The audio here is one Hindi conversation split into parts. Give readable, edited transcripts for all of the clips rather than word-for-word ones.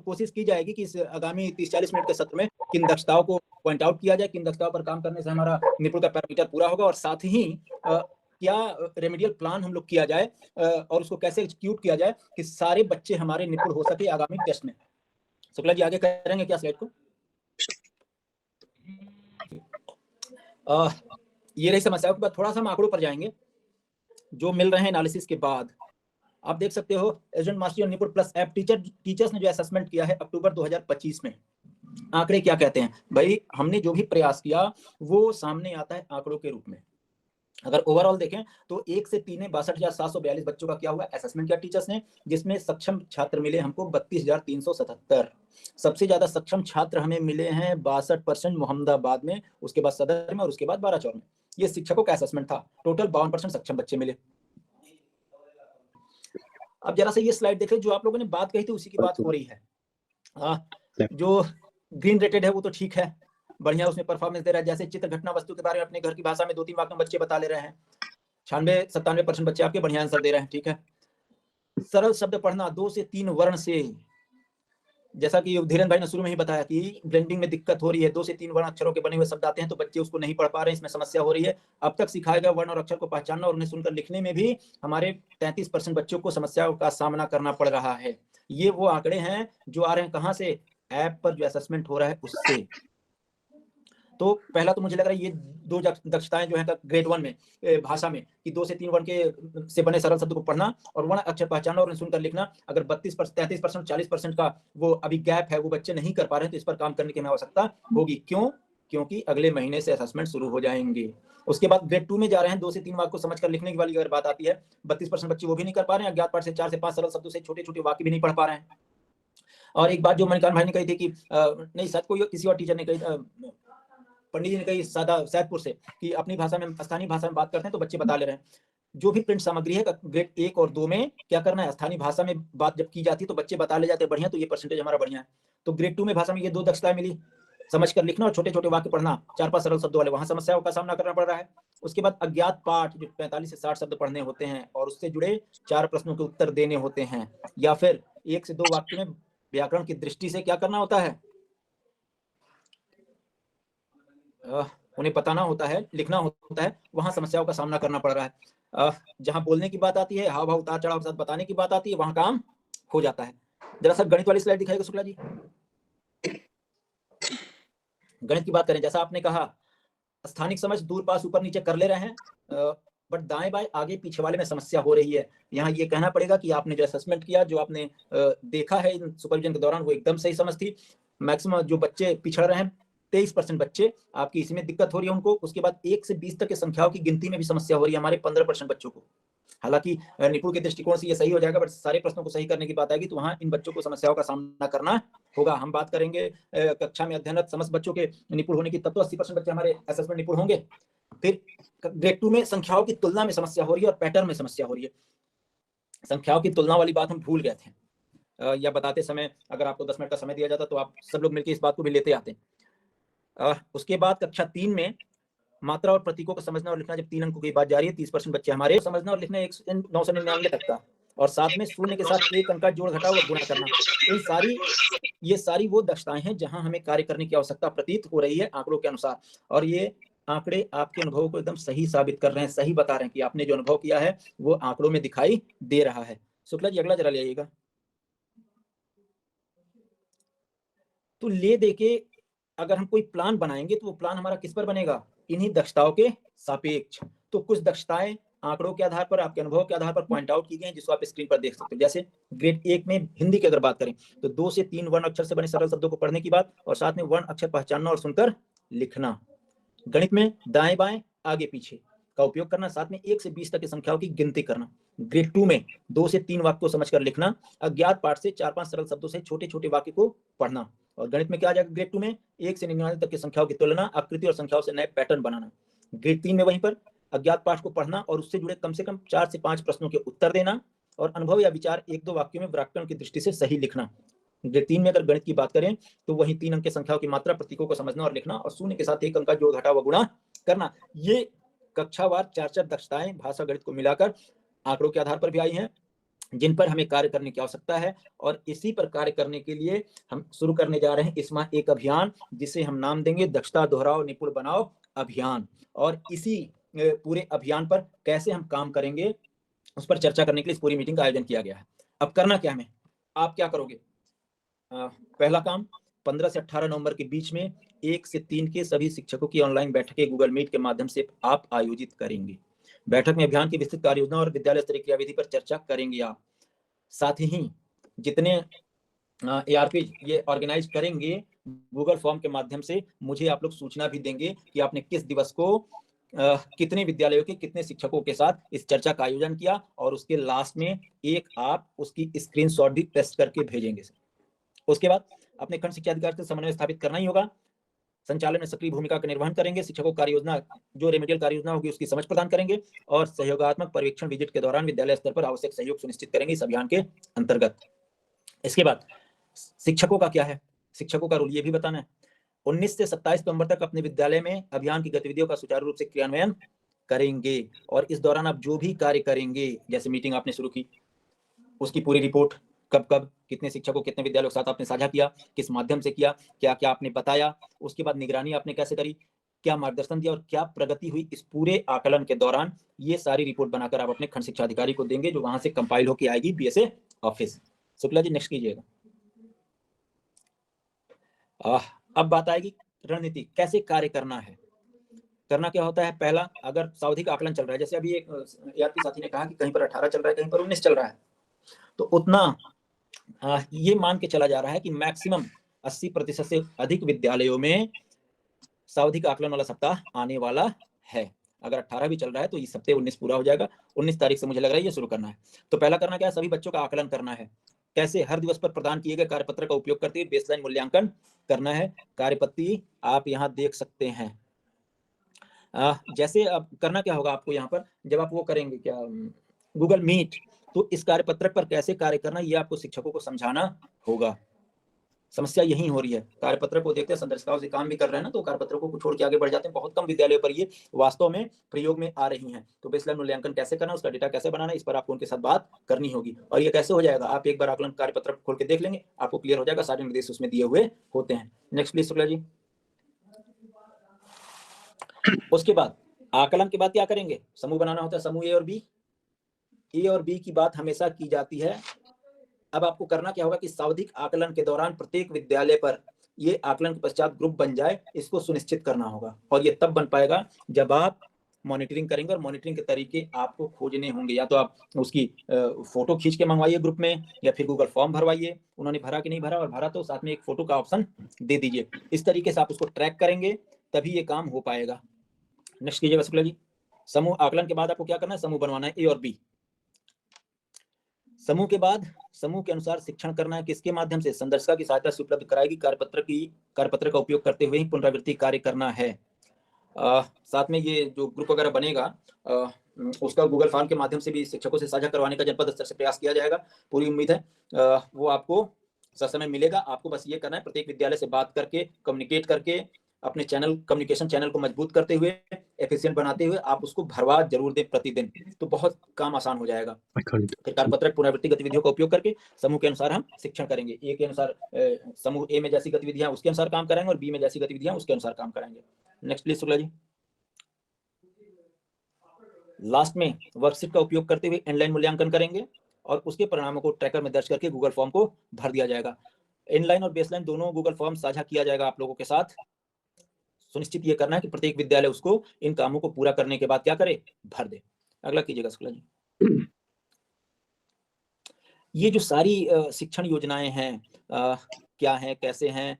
कोशिश की जाएगी कि इस आगामी 30-40 मिनट के सत्र में किन दक्षताओं को पॉइंट आउट किया जाए, किन दक्षताओं पर काम करने से हमारा निपुण का पैरामीटर पूरा होगा, और साथ ही क्या रेमेडियल प्लान हम लोग किया जाए और उसको कैसे एग्जीक्यूट किया जाए कि सारे बच्चे हमारे निपुण हो सके आगामी टेस्ट में। शुक्ला जी आगे करेंगे क्या स्लाइड को? ये रही समस्याओं के बाद थोड़ा सा हम आंकड़ों पर जाएंगे जो मिल रहे हैं एनालिसिस के बाद। आप देख सकते हो एजेंट मास्टरी और निपुण प्लस ऐप टीचर्स ने जो असेसमेंट किया है अक्टूबर 2025 में, आंकड़े क्या कहते हैं भाई? हमने जो भी प्रयास किया वो सामने आता है आंकड़ों के रूप में। अगर ओवरऑल देखें तो 1 से 3 62,742 बच्चों का क्या हुआ असेसमेंट किया टीचर्स ने, जिसमें सक्षम छात्र मिले हमको 32,377। सबसे ज्यादा सक्षम छात्र हमें मिले हैं 62% मोहम्मदाबाद में, उसके बाद सदर में और उसके बाद बाराचौर में। ये शिक्षकों का असेसमेंट था। टोटल 52% सक्षम बच्चे मिले। अब जरा से ये स्लाइड देखें, जो आप लोगों ने बात कही थी उसी की बात हो रही है। जो ग्रीन रेटेड है वो तो ठीक है, बढ़िया उसमें परफॉर्मेंस दे रहा है। जैसे चित्र घटना वस्तु के बारे में अपने घर की भाषा में 2-3 वाक्य में बच्चे बता ले रहे हैं। 96-97% बच्चे आपके बढ़िया आंसर दे रहे हैं, ठीक है। सरल शब्द पढ़ना 2 से 3 वर्ण से, जैसा कि धीरेन्द्र भाई ने शुरू में ही बताया कि ब्लेंडिंग में दिक्कत हो रही है, 2 से 3 वर्ण अक्षरों के बने हुए शब्द आते हैं तो बच्चे उसको नहीं पढ़ पा रहे हैं, इसमें समस्या हो रही है। अब तक सिखाए गए वर्ण और अक्षर को पहचानना और उन्हें सुनकर लिखने में भी हमारे 33% बच्चों को समस्याओं का सामना करना पड़ रहा है। ये वो आंकड़े हैं जो आ रहे हैं कहां से? ऐप पर जो असेसमेंट हो रहा है उससे। तो पहला तो मुझे लग रहा है ये 2 दक्षताएं जो है ग्रेड 1 में भाषा में कि 2 से 3 वर्ण के से बने सरल शब्द को पढ़ना और वर्ण अक्षर पहचानना और सुनकर लिखना, अगर 33%, 40% का वो अभी गैप है, वो बच्चे नहीं कर पा रहे हैं, तो इस पर काम करने की हमें आवश्यकता होगी। क्यों? क्योंकि अगले महीने से असेसमेंट शुरू हो जाएंगे। उसके बाद ग्रेड 2 में जा रहे हैं, 2 से 3 वाक्य को समझकर लिखने की वाली अगर बात आती है, 32% बच्चे वो भी नहीं कर पा रहे हैं। अज्ञात पाठ से 4 से 5 सरल शब्दों से छोटे छोटे वाक्य भी नहीं पढ़ पा रहे हैं। और एक बात जो मणिकांत भाई ने कही थी कि नहीं शायद कोई किसी और टीचर ने कही, पंडित जी ने कही सैदपुर से, कि अपनी भाषा में स्थानीय भाषा में बात करते हैं तो बच्चे बता ले रहे हैं। जो भी प्रिंट सामग्री है ग्रेड 1 और 2 में क्या करना है, स्थानीय भाषा में बात जब की जाती है तो बच्चे बता ले जाते हैं बढ़िया, तो ये परसेंटेज हमारा बढ़िया है। तो ग्रेड 2 में भाषा में ये 2 दक्षताएं मिली, समझकर लिखना और छोटे छोटे वाक्य पढ़ना, 4-5 सरल शब्दों वाले, वहां समस्याओं का सामना करना पड़ रहा है। उसके बाद अज्ञात पाठ जो 45 से 60 शब्द पढ़ने होते हैं और उससे जुड़े 4 प्रश्नों के उत्तर देने होते हैं, या फिर 1 से 2 वाक्य में व्याकरण की दृष्टि से क्या करना होता है, उन्हें बताना होता है, लिखना होता है, वहां समस्याओं का सामना करना पड़ रहा है। जहां बोलने की बात आती है, हाव भाव उतार चढ़ाव के साथ बताने की बात आती है, वहां काम हो जाता है। जरा सा गणित वाली स्लाइड दिखाएगा शुक्ला जी। गणित की बात करें, जैसा आपने कहा स्थानिक समझ दूर पास ऊपर नीचे कर ले रहे हैं, बट दाएं बाएं आगे पीछे वाले में समस्या हो रही है। यहाँ ये कहना पड़ेगा कि आपने जो असेसमेंट किया, जो आपने देखा है इन सुपरविजन के दौरान, वो एकदम सही समझ थी। मैक्सिमम जो बच्चे पिछड़ रहे हैं 23% बच्चे आपकी इसी में दिक्कत हो रही है उनको। उसके बाद 1 से 20 तक के संख्याओं की गिनती में भी समस्या हो रही है हमारे 15% बच्चों को। हालांकि निपुण के दृष्टिकोण से ये सही हो जाएगा, बट सारे प्रश्नों को सही करने की बात आएगी तो वहां इन बच्चों को समस्याओं का सामना करना होगा। हम बात करेंगे कक्षा में अध्ययनरत समस्त बच्चों के निपुण होने की, तब तो 80% बच्चे हमारे असेसमेंट निपुण होंगे। फिर ग्रेड 2 में संख्याओं की तुलना में समस्या हो रही है और पैटर्न में समस्या हो रही है। संख्याओं की तुलना वाली बात हम भूल गए थे, या बताते समय अगर आपको 10 मिनट का समय दिया जाता तो आप सब लोग मिलकर इस बात को भी लेते आते। उसके बाद कक्षा 3 में मात्रा और प्रतीकों को समझना और लिखना, जब 3 अंकों की बात जा रही है, 30% बच्चे हमारे समझना और लिखना 999 तक का, और साथ में शून्य के साथ 1 अंक का जोड़ घटाव और गुणा करना। ये सारी वो दक्षताएं हैं जहां हमें कार्य करने की आवश्यकता प्रतीत हो रही है आंकड़ों के अनुसार। और ये आंकड़े आपके अनुभव को एकदम सही साबित कर रहे हैं, सही बता रहे हैं कि आपने जो अनुभव किया है वो आंकड़ों में दिखाई दे रहा है। शुक्ला जी अगला जरा ले आइएगा। तो ले देके अगर हम कोई प्लान बनाएंगे तो वो प्लान हमारा किस पर बनेगा, इन्हीं दक्षताओं के सापेक्ष। तो कुछ दक्षताएं आंकड़ों के आधार पर, आपके अनुभव के आधार पर पॉइंट आउट की गई हैं, जिसको आप स्क्रीन पर देख सकते हो। जैसे ग्रेड 1 में हिंदी की अगर बात करें तो 2 से 3 वर्ण अक्षर से बने सरल शब्दों को पढ़ने की बात, और साथ में वर्ण अक्षर पहचानना और सुनकर लिखना। गणित में दाएं बाएं आगे पीछे का उपयोग करना, साथ में 1 से 20 तक की संख्याओं की गिनती करना। ग्रेड 2 में 2 से 3 वाक्य को समझकर लिखना, अज्ञात पाठ से 4-5 सरल शब्दों से छोटे छोटे वाक्य को पढ़ना। और गणित में क्या आ जाएगा ग्रेड 2 में, 1 से 99 तक की संख्याओं की तुलना, आकृति और संख्याओं से नए पैटर्न बनाना। ग्रेड 3 में वहीं पर अज्ञात पाठ को पढ़ना और उससे जुड़े कम से कम 4 से 5 प्रश्नों के उत्तर देना, और अनुभव या विचार 1-2 वाक्यों में व्याकरण की दृष्टि से सही लिखना। ग्रेड 3 में अगर गणित की बात करें तो वही 3 अंक की संख्याओं की मात्रा, प्रतीकों को समझना और लिखना, और शून्य के साथ 1 अंक का जोड़ घटाव व गुणा करना। ये कक्षावार 4-4 दक्षताएं भाषा गणित को मिलाकर आंकड़ों के आधार पर भी आई हैं, जिन पर हमें कार्य करने की आवश्यकता है, और इसी पर कार्य करने के लिए हम शुरू करने जा रहे हैं इस माह एक अभियान, जिसे हम नाम देंगे दक्षता दोहराओ निपुण बनाओ अभियान। और इसी पूरे अभियान पर कैसे हम काम करेंगे उस पर चर्चा करने के लिए इस पूरी मीटिंग का आयोजन किया गया है। अब करना क्या हमें, आप क्या करोगे? पहला काम, 15 से 18 नवंबर के बीच में 1 से 3 के सभी शिक्षकों की ऑनलाइन बैठकें गूगल मीट के माध्यम से आप आयोजित करेंगे। बैठक में अभियान की विस्तृत कार्य योजना और विद्यालय स्तरीय क्रियाविधि पर चर्चा करेंगे आप। साथ ही जितने ARP ये ऑर्गेनाइज करेंगे गूगल फॉर्म के माध्यम से, मुझे आप लोग सूचना भी देंगे कि आपने किस दिवस को कितने विद्यालयों के कितने शिक्षकों के साथ इस चर्चा का आयोजन किया, और उसके लास्ट में एक आप उसकी स्क्रीनशॉट भी टेस्ट करके भेजेंगे। उसके बाद अपने खंड शिक्षा अधिकारी से समन्वय स्थापित करना ही होगा। संचालन में सक्रिय भूमिका का निर्वहन करेंगे। शिक्षकों कार्य योजना, जो रेमेडियल कार्य योजना होगी उसकी समझ प्रदान करेंगे, और सहयोगात्मक पर्यवेक्षण विजिट के दौरान विद्यालय स्तर पर आवश्यक सहयोग सुनिश्चित करेंगे इस अभियान के अंतर्गत। इसके बाद शिक्षकों का क्या है, शिक्षकों का रोल ये भी बताना है। 19 से 27 नवंबर तक अपने विद्यालय में अभियान की गतिविधियों का सुचारू रूप से क्रियान्वयन करेंगे, और इस दौरान आप जो भी कार्य करेंगे, जैसे मीटिंग आपने शुरू की, उसकी पूरी रिपोर्ट कब कब कितने शिक्षकों कितने विद्यालयों के साथ आपने साझा किया, किस माध्यम से किया, क्या क्या आपने बताया, उसके बाद निगरानी आपने कैसे करी, क्या मार्गदर्शन दिया और क्या प्रगति हुई, इस पूरे आकलन के दौरान ये सारी रिपोर्ट बनाकर आप अपने खंड शिक्षा अधिकारी को देंगे, जो वहां से कंपाइल होकर आएगी BSA office. Shukla ji next कीजिएगा। अब बात आएगी रणनीति, कैसे कार्य करना है। करना क्या होता है, पहला, अगर सावधिक आकलन चल रहा है, जैसे अभी एक ARP साथी ने कहा कि कहीं पर 18 चल रहा है, कहीं पर 19 चल रहा है, तो उतना ये मान के चला जा रहा है कि मैक्सिमम 80% से अधिक विद्यालयों में सावधिक आकलन वाला सप्ताह आने वाला है। अगर 18 भी चल रहा है तो इस हफ्ते 19 पूरा हो जाएगा। 19 तारीख से मुझे लग रहा है ये शुरू करना है। तो पहला करना क्या है, सभी बच्चों का आकलन करना है। कैसे, हर दिवस पर प्रदान किए गए कार्यपत्र का उपयोग करते हुए बेसलाइन मूल्यांकन करना है। कार्यपत्ति आप यहाँ देख सकते हैं। जैसे अब करना क्या होगा आपको, यहाँ पर जब आप वो करेंगे क्या गूगल मीट, तो इस कार्यपत्रक पर कैसे कार्य करना ये आपको शिक्षकों को समझाना होगा। समस्या यही हो रही है, कार्यपत्रक को देखते हैं संदर्शिकाओं से काम भी कर रहे हैं ना, तो कार्यपत्रकों को छोड़ के आगे बढ़ जाते हैं। बहुत कम विद्यालयों पर ये वास्तव में प्रयोग में आ रही हैं। तो बेसलाइन मूल्यांकन कैसे करना, उसका डेटा कैसे बनाना, इस पर आपको उनके साथ बात करनी होगी। और ये कैसे हो जाएगा, आप एक बार आकलन कार्यपत्रक खोल के देख लेंगे, आपको क्लियर हो जाएगा, सारे निर्देश उसमें दिए हुए होते हैं। नेक्स्ट प्लीज शुक्ला जी। उसके बाद आकलन के बाद क्या करेंगे, समूह बनाना होता है, समूह A और B। A और B की बात हमेशा की जाती है। अब आपको करना क्या होगा कि सावधिक आकलन के दौरान प्रत्येक विद्यालय पर ये आकलन के पश्चात ग्रुप बन जाए, इसको सुनिश्चित करना होगा। और ये तब बन पाएगा जब आप मॉनिटरिंग करेंगे, और मॉनिटरिंग के तरीके आपको खोजने होंगे। या तो आप उसकी फोटो खींच के मंगवाइए ग्रुप में, या फिर गूगल फॉर्म भरवाइए, उन्होंने भरा कि नहीं भरा, और भरा तो साथ में एक फोटो का ऑप्शन दे दीजिए। इस तरीके से आप उसको ट्रैक करेंगे, तभी ये काम हो पाएगा। नेक्स्ट कीजिएगा शुक्ला जी। समूह आकलन के बाद आपको क्या करना है, समूह बनवाना है A और B। समूह के बाद समूह के अनुसार शिक्षण करना है, किसके माध्यम से, संदर्शिका की सहायता से उपलब्ध कराएगी कार्यपत्र का उपयोग करते हुए ही पुनरावृत्ति कार्य करना है। साथ में ये जो ग्रुप वगैरह बनेगा उसका गूगल फॉर्म के माध्यम से भी शिक्षकों से साझा करवाने का जनपद स्तर से प्रयास किया जाएगा। पूरी उम्मीद है वो आपको ससमय मिलेगा। आपको बस ये करना है, प्रत्येक विद्यालय से बात करके, कम्युनिकेट करके, अपने कम्युनिकेशन चैनल को मजबूत करते हुए, एफिशिएंट बनाते हुए आप उसको भरवा जरूर दें प्रतिदिन, तो बहुत काम आसान हो जाएगा। फिर कार्यपत्रक पुनरावृत्ति गतिविधियों का उपयोग करके समूह के अनुसार हम शिक्षण करेंगे। ए के अनुसार समूह ए में जैसी गतिविधियां उसके अनुसार काम कराएंगे, और बी में जैसी गतिविधियां उसके अनुसार काम कराएंगे। Next please Shukla ji. Last में वर्कशीट का उपयोग करते हुए इनलाइन मूल्यांकन करेंगे, और उसके परिणामों को ट्रैकर में दर्ज करके गूगल फॉर्म को भर दिया जाएगा। इनलाइन और बेसलाइन दोनों गूगल फॉर्म साझा किया जाएगा आप लोगों के साथ। सुनिश्चित ये करना है कि प्रत्येक विद्यालय उसको इन कामों को पूरा करने के बाद क्या करे, भर दे। अगला कीजिएगा शुक्ला जी। ये जो सारी शिक्षण योजनाएं हैं, क्या हैं, कैसे हैं,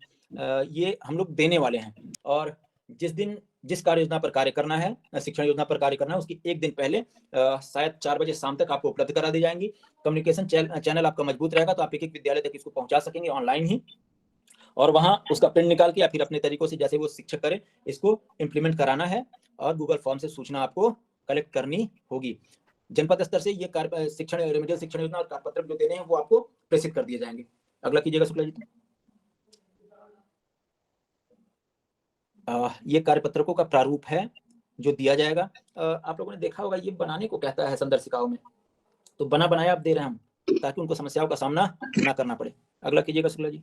ये हम लोग देने वाले हैं। और जिस कार्य योजना पर कार्य करना है, शिक्षण योजना पर कार्य करना है, उसकी एक दिन पहले शायद 4 बजे शाम तक आपको उपलब्ध करा दी जाएंगी। कम्युनिकेशन चैनल आपका मजबूत रहेगा, तो आप एक विद्यालय तक इसको पहुंचा सकेंगे ऑनलाइन ही, और वहां उसका प्रिंट निकाल के या फिर अपने तरीकों से जैसे वो शिक्षक करे, इसको इम्प्लीमेंट कराना है, और गूगल फॉर्म से सूचना आपको कलेक्ट करनी होगी। जनपद स्तर से ये शिक्षण रेमेडियल शिक्षण योजना और कार्यपत्र जो देने हैं वो आपको प्रेषित कर दिए जाएंगे। अगला कीजिएगा शुक्ला जी। ये कार्यपत्रकों का प्रारूप है जो दिया जाएगा। आप लोगों ने देखा होगा, ये बनाने को कहता है संदर्शिकाओं में, तो बना बनाया आप दे रहे हैं हम। ताकि उनको समस्याओं का सामना ना करना पड़े। अगला कीजिएगा शुक्ला जी।